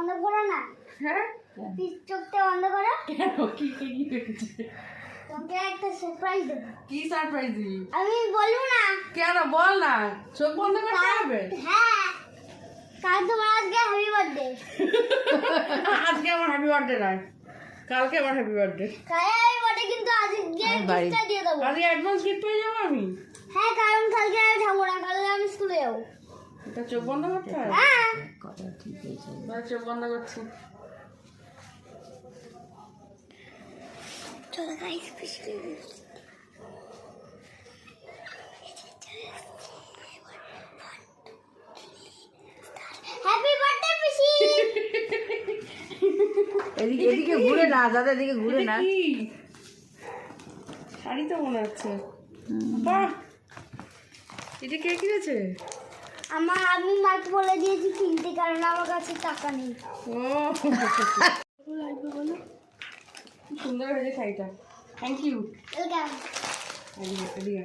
বন্ধ করো না। হ্যাঁ প্লিজ চোখটা বন্ধ করো। কেন কি রেখেছে? তোমাকে একটা সারপ্রাইজ দেব। কি সারপ্রাইজ দিবি? আমি বলবো না। কেন বল না, চোখ বন্ধ করতে হবে? হ্যাঁ, কাল তোমার আজকে হ্যাপি বার্থডে। আজকে আমার হ্যাপি বার্থডে নয়, কালকে আমার হ্যাপি বার্থডে। কাল হ্যাপি বার্থডে, কিন্তু আজকে গিফটটা দিয়ে দেবো। আজকে অ্যাডভান্স গিফট পেয়ে যাবো আমি। হ্যাঁ, কারণ কালকে আমি থাকবো না, কালকে আমি স্কুলে যাবো। এটা চোখ বন্ধ করতে হবে? হ্যাঁ, কথা ঠিক আছে। চোখ বন্ধ করছি। চলো গাইস, পিছনে হ্যাপি বার্থডে পিসি। এদিকে এদিকে ঘুরে না, দাদা এদিকে ঘুরে না। এটা কি? শাড়ি তো মনে হচ্ছে। বাহ, এটা কে কিনেছে? আমি মাকে বলে দিয়েছি কিনতে, কারণ আমার কাছে টাকা নেই। ও লাগবে বলো, কি সুন্দর হয়েছে শাড়িটা। Thank you. ওয়েলকাম। এদিকে